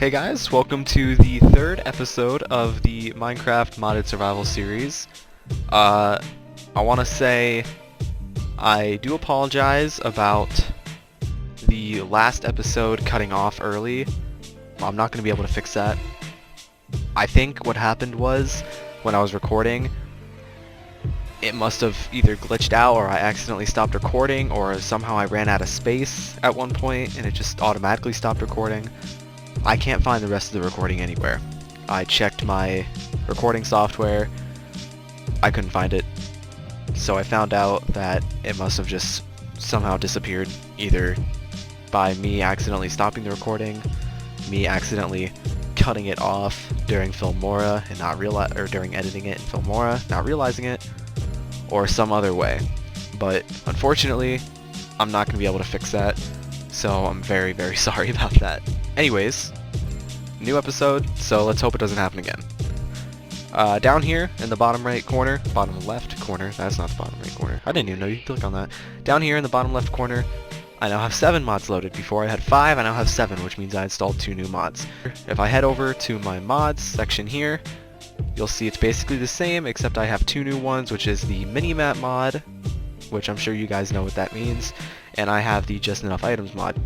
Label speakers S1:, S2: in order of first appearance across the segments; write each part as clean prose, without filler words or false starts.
S1: Hey guys, welcome to the third episode of the Minecraft Modded Survival series. I want to say I do apologize about the last episode cutting off early. I'm not going to be able to fix that. I think what happened was, when I was recording, it must have either glitched out or I accidentally stopped recording, or somehow I ran out of space at one point and it just automatically stopped recording. I can't find the rest of the recording anywhere. I checked my recording software, I couldn't find it, so I found out that it must have just somehow disappeared, either by me accidentally stopping the recording, me accidentally cutting it off during Filmora and not or during editing it in Filmora, not realizing it, or some other way. But unfortunately, I'm not going to be able to fix that, so I'm very, very sorry about that. Anyways, new episode, so let's hope it doesn't happen again. Down here in the bottom right corner, bottom left corner, that's not the bottom right corner, I didn't even know you could click on that. Down here in the bottom left corner, I now have 7 mods loaded. Before I had 5, I now have 7, which means I installed 2 new mods. If I head over to my mods section here, you'll see it's basically the same, except I have 2 new ones, which is the minimap mod, which I'm sure you guys know what that means, and I have the just enough items mod.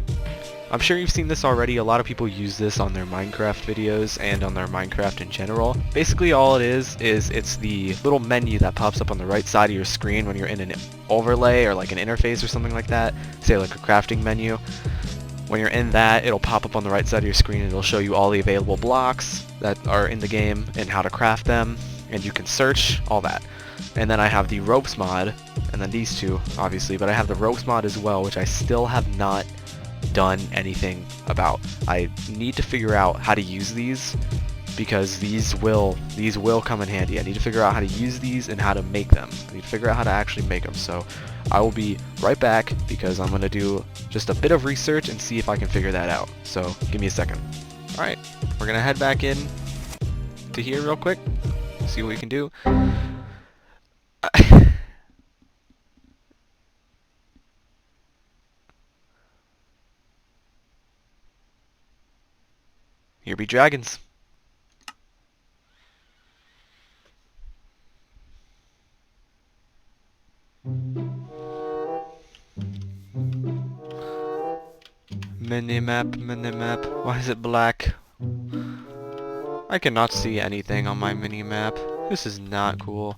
S1: I'm sure you've seen this already. A lot of people use this on their Minecraft videos and on their Minecraft in general. Basically all it is it's the little menu that pops up on the right side of your screen when you're in an overlay or like an interface or something like that, say like a crafting menu. When you're in that, it'll pop up on the right side of your screen and it'll show you all the available blocks that are in the game and how to craft them, and you can search all that. And then I have the ropes mod, and then these two obviously, but I have the ropes mod as well, which I still have not done anything about. I need to figure out how to use these, because these will come in handy. I need to figure out how to use these and how to make them. I need to figure out how to actually make them. So I will be right back, because I'm going to do just a bit of research and see if I can figure that out. So give me a second. Alright, we're going to head back in to here real quick, see what we can do. Here be dragons. Minimap. Why is it black? I cannot see anything on my minimap. This is not cool.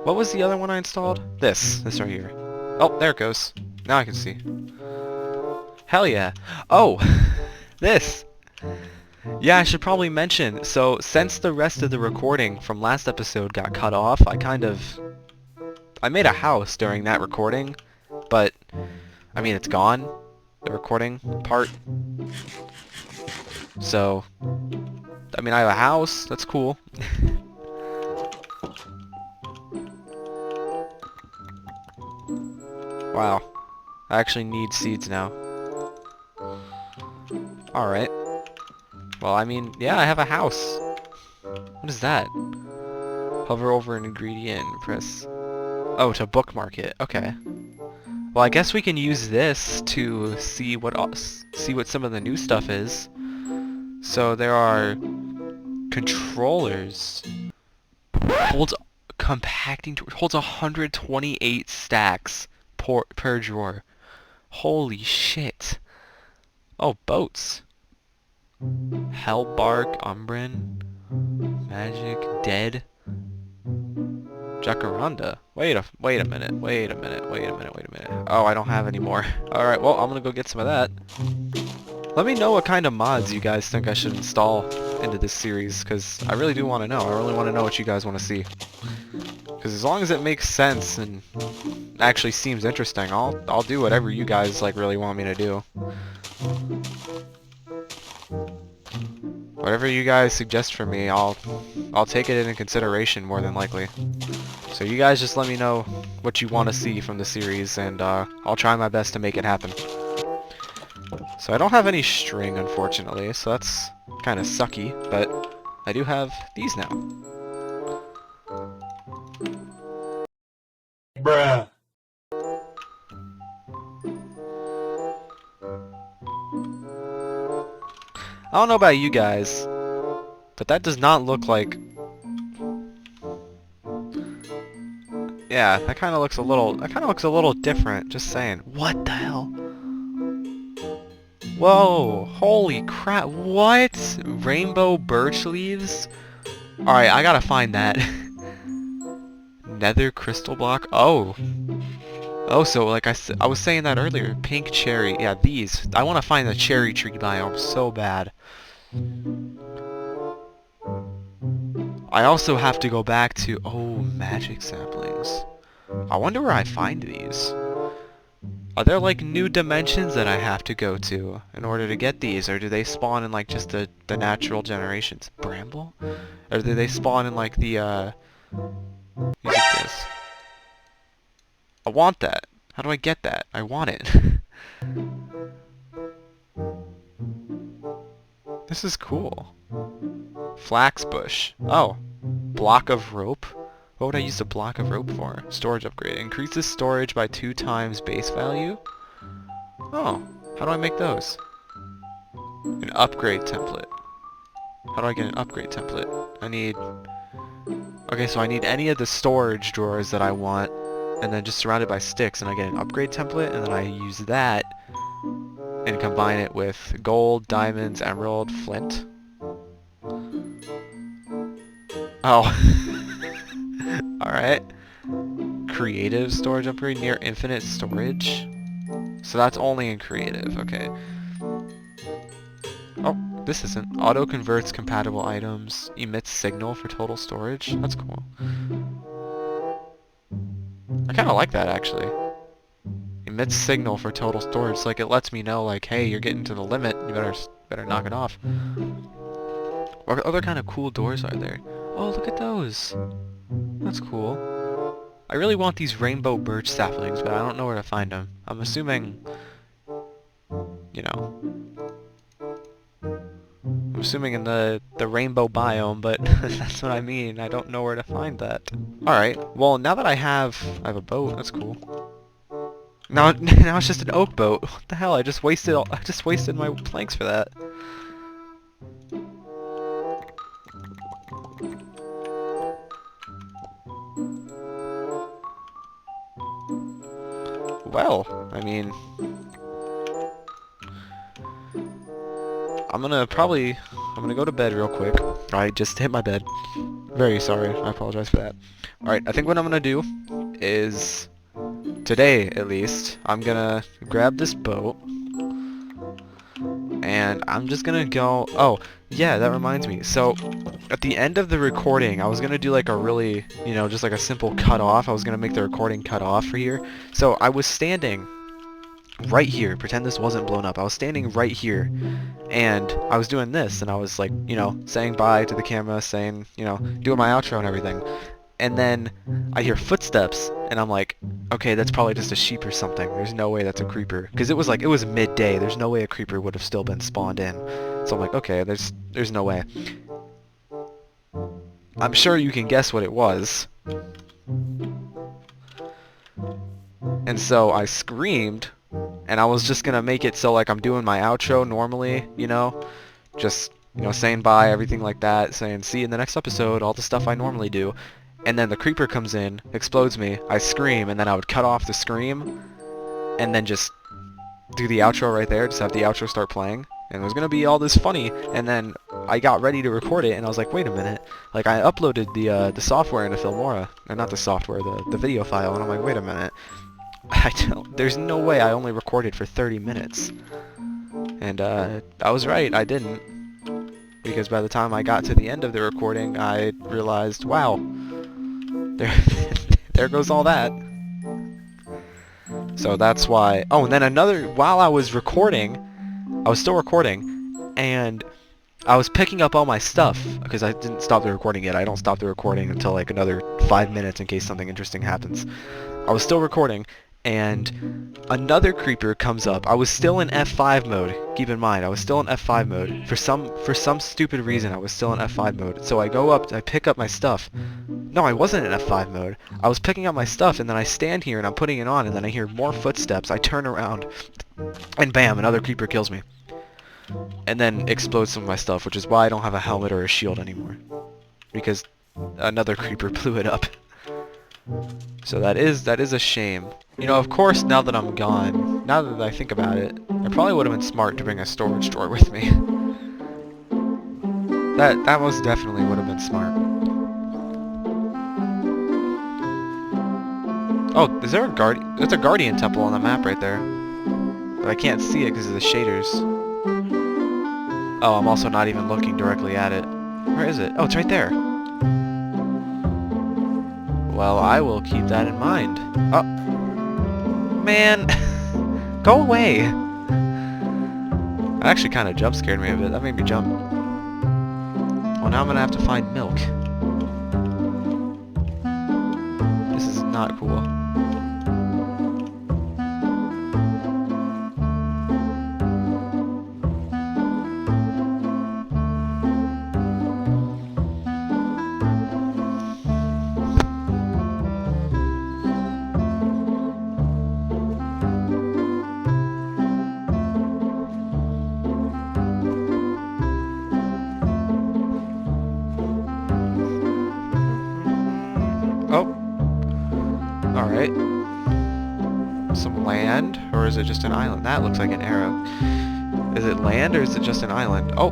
S1: What was the other one I installed? This right here. Oh, there it goes. Now I can see. Hell yeah. Oh, this. Yeah, I should probably mention, so since the rest of the recording from last episode got cut off, I made a house during that recording, but, I mean, it's gone, the recording part. So, I mean, I have a house, that's cool. Wow, I actually need seeds now. Alright. Well, I mean, yeah, I have a house. What is that? Hover over an ingredient and press... Oh, to bookmark it. Okay. Well, I guess we can use this to see what some of the new stuff is. So there are controllers. Holds 128 stacks per drawer. Holy shit. Oh, boats. Hellbark, Umbran, Magic, Dead, Jacaranda. Wait a minute. Oh, I don't have any more. Alright, well, I'm gonna go get some of that. Let me know what kind of mods you guys think I should install into this series, because I really do want to know. I really want to know what you guys want to see. Because as long as it makes sense and actually seems interesting, I'll do whatever you guys like really want me to do. Whatever you guys suggest for me, I'll take it into consideration more than likely. So you guys just let me know what you want to see from the series, and I'll try my best to make it happen. So I don't have any string, unfortunately, so that's kind of sucky, but I do have these now.
S2: Bruh.
S1: I don't know about you guys, but that does not look like... Yeah, that kind of looks a little different, just saying. What the hell? Whoa, holy crap, what? Rainbow birch leaves? Alright, I gotta find that. Nether crystal block? Oh. Oh, so like I was saying that earlier, pink cherry, yeah, these. I want to find the cherry tree biome so bad. I also have to go back to, oh, magic saplings. I wonder where I find these. Are there like new dimensions that I have to go to in order to get these, or do they spawn in like just the natural generations? Bramble? Or do they spawn in like the use this? I want that. How do I get that? I want it. This is cool. Flax bush. Oh. Block of rope? What would I use a block of rope for? Storage upgrade. Increases storage by 2 times base value? Oh. How do I make those? An upgrade template. How do I get an upgrade template? I need... Okay, so I need any of the storage drawers that I want, and then just surrounded by sticks, and I get an upgrade template, and then I use that and combine it with gold, diamonds, emerald, flint. Oh. Alright. Creative storage upgrade, near infinite storage. So that's only in creative, okay. Oh, this isn't. Auto converts compatible items, emits signal for total storage. That's cool. I kinda like that actually. Emits signal for total storage, so like it lets me know like, hey, you're getting to the limit, you better knock it off. What other kind of cool doors are there? Oh, look at those! That's cool. I really want these rainbow birch saplings, but I don't know where to find them. I'm assuming... You know... I'm assuming in the rainbow biome, but that's what I mean. I don't know where to find that. Alright, well now that I have a boat, that's cool. Now it's just an oak boat. What the hell? I just wasted my planks for that. Well, I mean, I'm gonna go to bed real quick. I just hit my bed. Very sorry. I apologize for that. Alright, I think what I'm gonna do is, today at least, I'm gonna grab this boat and I'm just gonna go... Oh, yeah, that reminds me. So, at the end of the recording, I was gonna do like a really, you know, just like a simple cut off. I was gonna make the recording cut off for here. So, I was standing right here. Pretend this wasn't blown up. I was standing right here, and I was doing this, and I was like, you know, saying bye to the camera, saying, you know, doing my outro and everything. And then I hear footsteps, and I'm like, okay, that's probably just a sheep or something. There's no way that's a creeper. Because it was midday. There's no way a creeper would have still been spawned in. So I'm like, okay, there's no way. I'm sure you can guess what it was. And so I screamed, and I was just gonna make it so like I'm doing my outro normally, you know? Just, you know, saying bye, everything like that, saying see you in the next episode, all the stuff I normally do. And then the creeper comes in, explodes me, I scream, and then I would cut off the scream, and then just do the outro right there, just have the outro start playing, and it was gonna be all this funny, and then I got ready to record it, and I was like, wait a minute, like I uploaded the software into Filmora, or not the software, the video file, and I'm like, wait a minute, there's no way I only recorded for 30 minutes, and I was right, I didn't, because by the time I got to the end of the recording, I realized, wow, there goes all that. So that's why... Oh, and then while I was recording, I was still recording, and I was picking up all my stuff, because I didn't stop the recording yet. I don't stop the recording until like another 5 minutes in case something interesting happens. I was still recording, and another creeper comes up. I was still in F5 mode. Keep in mind, I was still in F5 mode. For some stupid reason, I was still in F5 mode. So I go up, I pick up my stuff. No, I wasn't in F5 mode. I was picking up my stuff, and then I stand here, and I'm putting it on, and then I hear more footsteps. I turn around, and bam, another creeper kills me. and then explode some of my stuff, which is why I don't have a helmet or a shield anymore. Because another creeper blew it up. So that is a shame. You know, of course, now that I'm gone, now that I think about it, it probably would have been smart to bring a storage drawer with me. That most definitely would have been smart. Oh, is there a guardian? There's a guardian temple on the map right there. But I can't see it because of the shaders. Oh, I'm also not even looking directly at it. Where is it? Oh, it's right there. Well, I will keep that in mind. Oh. Man. Go away. That actually kind of jump scared me a bit. That made me jump. Well, now I'm going to have to find milk. This is not cool. Oh. Alright. Some land, or is it just an island? That looks like an arrow. Is it land, or is it just an island? Oh!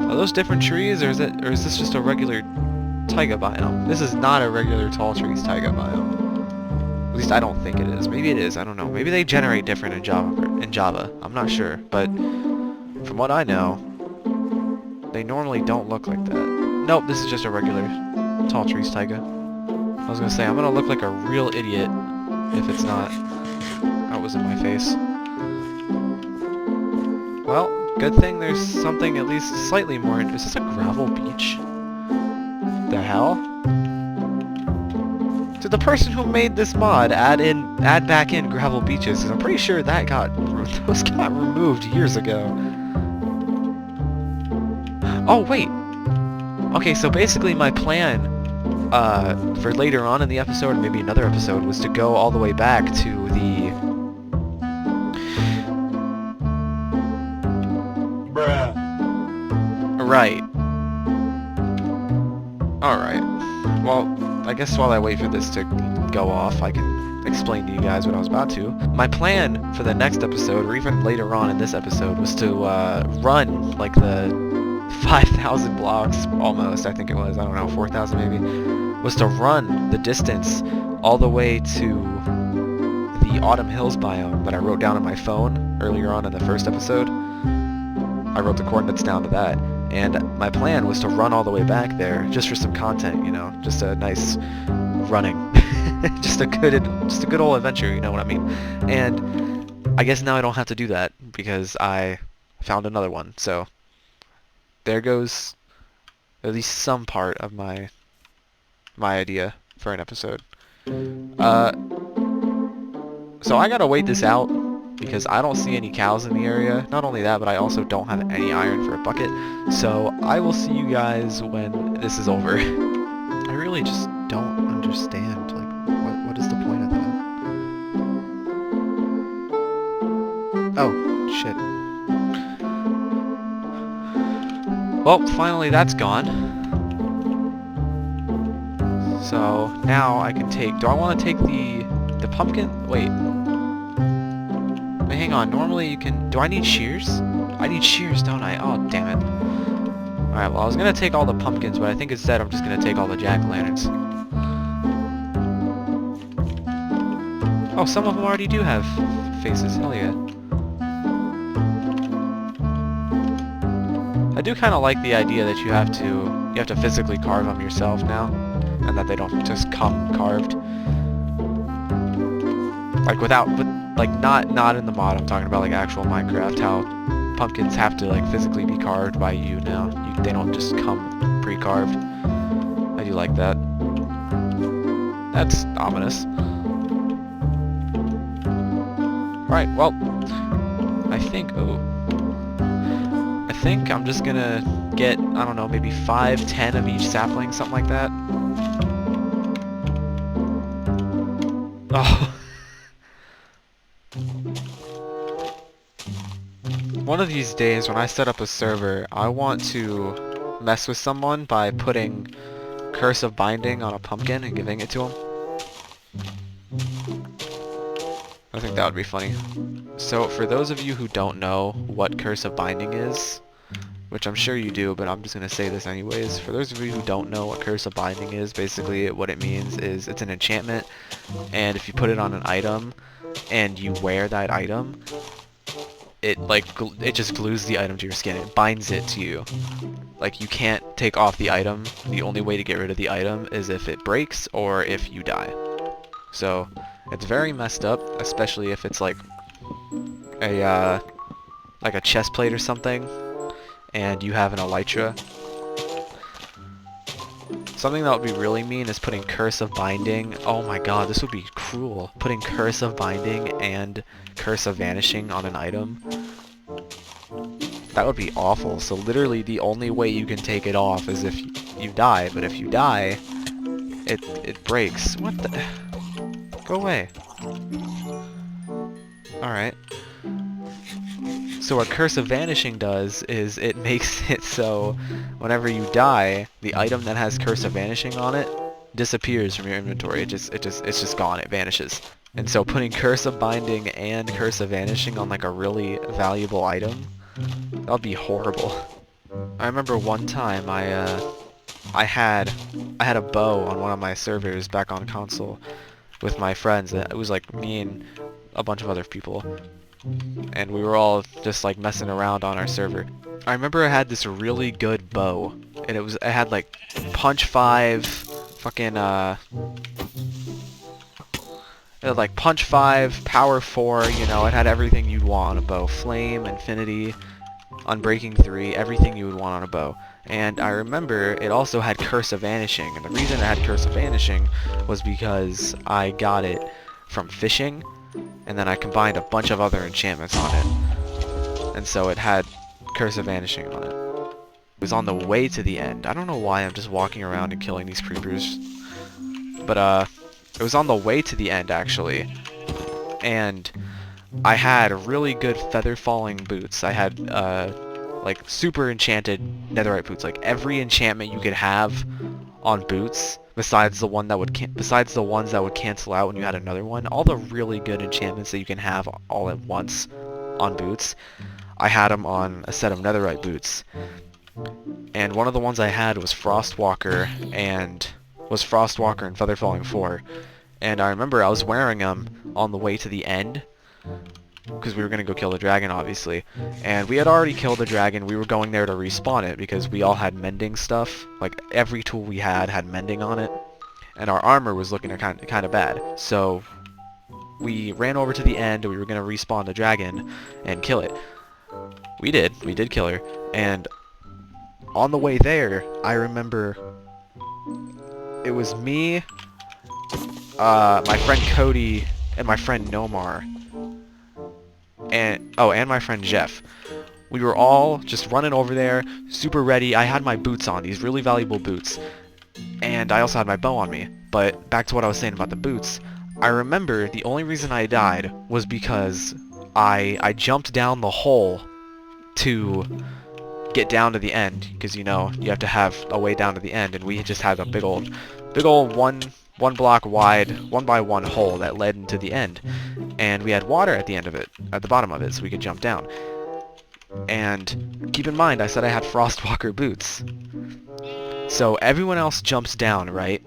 S1: Are those different trees, or is this just a regular taiga biome? This is not a regular tall trees taiga biome. At least I don't think it is. Maybe it is, I don't know. Maybe they generate different in Java. I'm not sure, but from what I know, they normally don't look like that. Nope, this is just a regular tall trees taiga. I was gonna say, I'm gonna look like a real idiot if it's not. That was in my face. Well, good thing there's something at least slightly more. Is this a gravel beach? The hell? Did the person who made this mod add back in gravel beaches? Because I'm pretty sure those got removed years ago. Oh wait. Okay, so basically my plan for later on in the episode, and maybe another episode, was to go all the way back to the...
S2: Bruh.
S1: Right. Alright. Well, I guess while I wait for this to go off, I can explain to you guys what I was about to. My plan for the next episode, or even later on in this episode, was to run, like, the 5,000 blocks, almost, I think it was, I don't know, 4,000 maybe, was to run the distance all the way to the Autumn Hills biome that I wrote down on my phone earlier on in the first episode. I wrote the coordinates down to that, and my plan was to run all the way back there just for some content, you know, just a nice running, just a good old adventure, you know what I mean? And I guess now I don't have to do that because I found another one, so there goes at least some part of my idea for an episode. So I gotta wait this out because I don't see any cows in the area. Not only that, but I also don't have any iron for a bucket. So I will see you guys when this is over. I really just don't understand, like, what is the point of that? Oh, shit. Well, finally that's gone. So now I can take... Do I want to take the pumpkin? Wait. Wait, hang on. Normally you can... Do I need shears? I need shears, don't I? Oh, damn it. Alright, well, I was going to take all the pumpkins, but I think instead I'm just going to take all the jack-o'-lanterns. Oh, some of them already do have faces. Hell yeah. I do kind of like the idea that you have to physically carve them yourself now, and that they don't just come carved. Like not in the mod. I'm talking about like actual Minecraft, how pumpkins have to like physically be carved by you now. They don't just come pre-carved. I do like that. That's ominous. Alright, well, I think I'm just gonna get, I don't know, maybe 5, 10 of each sapling, something like that. Oh. one of these days when I set up a server, I want to mess with someone by putting Curse of Binding on a pumpkin and giving it to him. I think that would be funny. So for those of you who don't know what Curse of Binding is, which I'm sure you do, but I'm just going to say this anyways. For those of you who don't know what Curse of Binding is, basically what it means is it's an enchantment, and if you put it on an item and you wear that item, it just glues the item to your skin. It binds it to you. Like, you can't take off the item. The only way to get rid of the item is if it breaks or if you die. So it's very messed up, especially if it's like a chest plate or something, and you have an elytra. Something that would be really mean is putting Curse of Binding. Oh my god, this would be cruel. Putting Curse of Binding and Curse of Vanishing on an item. That would be awful. So literally the only way you can take it off is if you die, but if you die, it breaks. What the? Go away. Alright. So what Curse of Vanishing does is it makes it so whenever you die, the item that has Curse of Vanishing on it disappears from your inventory. It's just gone. It vanishes. And so putting Curse of Binding and Curse of Vanishing on like a really valuable item, that would be horrible. I remember one time I had a bow on one of my servers back on console with my friends. It was like me and a bunch of other people, and we were all just like messing around on our server. I remember I had this really good bow, and it had like punch 5, fucking it had like punch 5, power 4, you know, it had everything you'd want on a bow. Flame, infinity, unbreaking 3, everything you would want on a bow. And I remember it also had Curse of Vanishing, and the reason it had Curse of Vanishing was because I got it from fishing, and then I combined a bunch of other enchantments on it, and so it had Curse of Vanishing on it. It was on the way to the end. I don't know why I'm just walking around and killing these creepers, but it was on the way to the end actually, and I had really good feather falling boots. I had like super enchanted netherite boots, like every enchantment you could have on boots besides the ones that would cancel out when you had another one. All the really good enchantments that you can have all at once on boots, I had them on a set of netherite boots. And one of the ones I had was Frostwalker and Feather Falling 4. And I remember I was wearing them on the way to the end, because we were going to go kill the dragon, obviously. And we had already killed the dragon. We were going there to respawn it because we all had mending stuff. Like, every tool we had mending on it. And our armor was looking kind of bad. So we ran over to the end, and we were going to respawn the dragon and kill it. We did. We did kill her. And on the way there, I remember it was me, my friend Cody, and my friend Nomar. And my friend Jeff. We were all just running over there, super ready. I had my boots on, these really valuable boots, and I also had my bow on me. But back to what I was saying about the boots, I remember the only reason I died was because I jumped down the hole to get down to the end, because you know you have to have a way down to the end, and we just had a big old one block wide, 1x1 hole that led into the end, and we had water at the end of it, at the bottom of it, so we could jump down. And keep in mind, I said I had Frostwalker boots, so everyone else jumps down, right?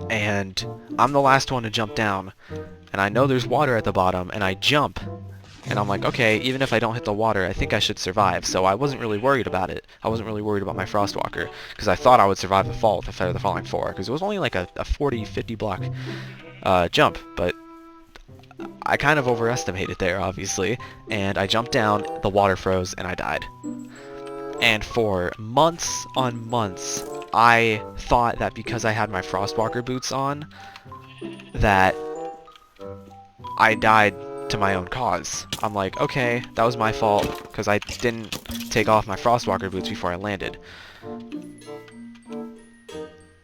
S1: And I'm the last one to jump down, and I know there's water at the bottom, and I jump, and I'm like, okay, even if I don't hit the water, I think I should survive. So I wasn't really worried about it. I wasn't really worried about my Frostwalker, because I thought I would survive the fall with the Feather Falling 4, because it was only like a 40, 50 block jump, but I kind of overestimated there, obviously, and I jumped down, the water froze, and I died. And for months on months, I thought that because I had my Frostwalker boots on, that I died to my own cause. I'm like, okay, that was my fault, because I didn't take off my Frostwalker boots before I landed.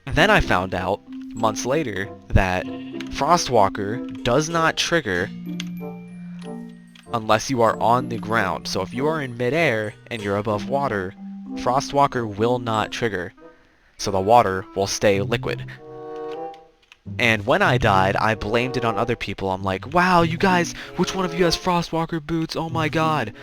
S1: Then I found out, months later, that Frostwalker does not trigger unless you are on the ground. So if you are in midair and you're above water, Frostwalker will not trigger. So the water will stay liquid. And when I died, I blamed it on other people. I'm like, wow, you guys, which one of you has Frostwalker boots? Oh my god.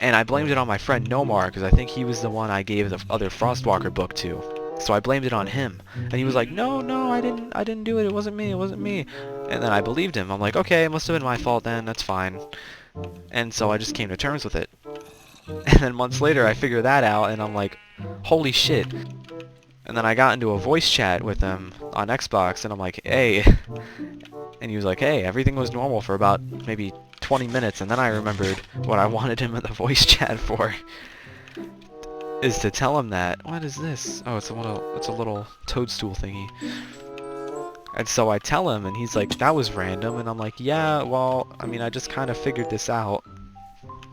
S1: And I blamed it on my friend Nomar, because I think he was the one I gave the other Frostwalker book to. So I blamed it on him. And he was like, no, I didn't do it. It wasn't me. And then I believed him. I'm like, okay, it must have been my fault then. That's fine. And so I just came to terms with it. And then months later, I figured that out, and I'm like, holy shit. And then I got into a voice chat with him on Xbox, and I'm like, hey. And he was like, hey, everything was normal for about maybe 20 minutes, and then I remembered what I wanted him in the voice chat for. Is to tell him that, what is this? Oh, it's a little toadstool thingy. And so I tell him, and he's like, that was random, and I'm like, yeah, well, I mean, I just kind of figured this out.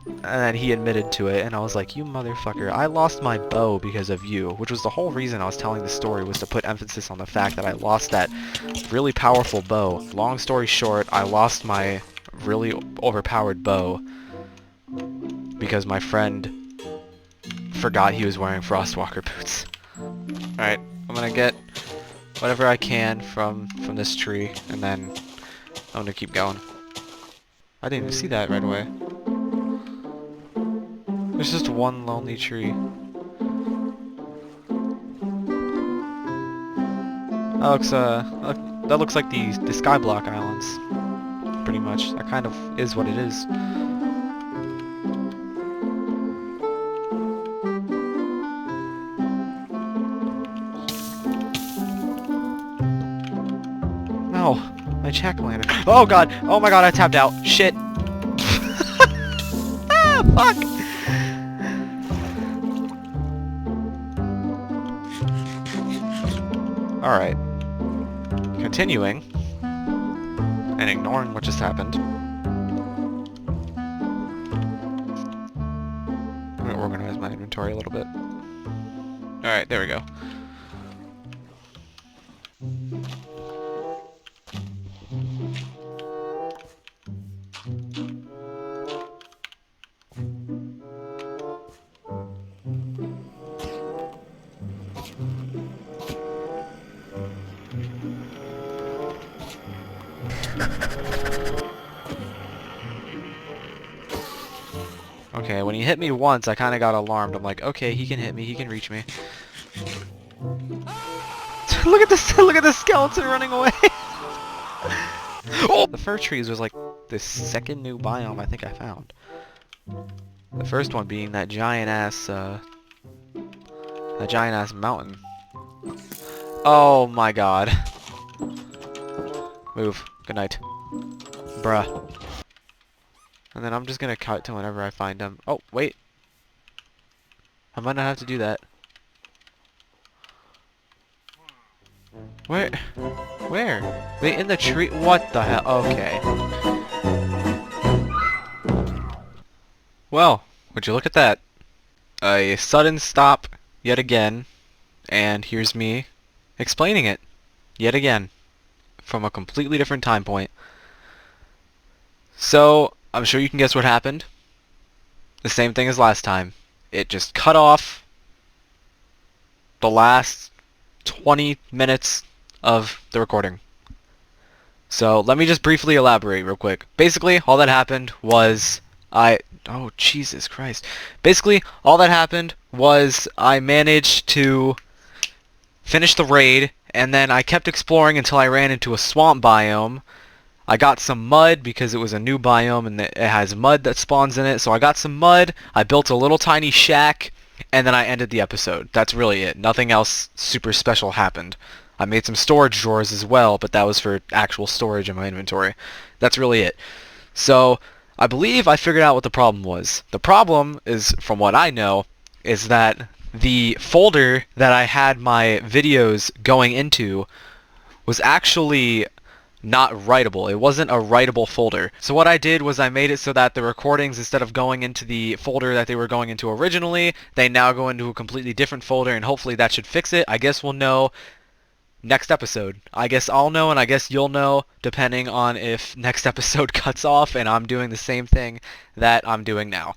S1: And then he admitted to it, and I was like, you motherfucker, I lost my bow because of you, which was the whole reason I was telling the story, was to put emphasis on the fact that I lost that really powerful bow. Long story short, I lost my really overpowered bow because my friend forgot he was wearing Frostwalker boots. Alright, I'm gonna get whatever I can from this tree, and then I'm gonna keep going. I didn't even see that right away. There's just one lonely tree. That looks like the Skyblock Islands. Pretty much. That kind of is what it is. No! My jack-o'-lantern. Oh god! Oh my god, I tapped out. Shit! Ah, fuck! Alright. Continuing, and ignoring what just happened. I'm gonna organize my inventory a little bit. Alright, there we go. Okay, when he hit me once, I kind of got alarmed. I'm like, okay, he can hit me, he can reach me. Look at this! Look at the skeleton running away! Oh! The fir trees was like the second new biome I think I found. The first one being that giant ass mountain. Oh my god. Move. Good night. Bruh. And then I'm just gonna cut to whenever I find him. Oh, wait. I might not have to do that. Where? Where? Wait, in the tree? What the hell? Okay. Well, would you look at that? A sudden stop yet again. And here's me explaining it yet again from a completely different time point. So, I'm sure you can guess what happened. The same thing as last time. It just cut off the last 20 minutes of the recording. So, let me just briefly elaborate real quick. Basically, all that happened was oh, Jesus Christ. Basically, all that happened was I managed to finish the raid, and then I kept exploring until I ran into a swamp biome. I got some mud because it was a new biome and it has mud that spawns in it. So I got some mud, I built a little tiny shack, and then I ended the episode. That's really it. Nothing else super special happened. I made some storage drawers as well, but that was for actual storage in my inventory. That's really it. So I believe I figured out what the problem was. The problem is, from what I know, is that the folder that I had my videos going into was actually not writable. It wasn't a writable folder. So what I did was I made it so that the recordings, instead of going into the folder that they were going into originally, they now go into a completely different folder, and hopefully that should fix it. I guess we'll know next episode. I guess I'll know and I guess you'll know depending on if next episode cuts off and I'm doing the same thing that I'm doing now.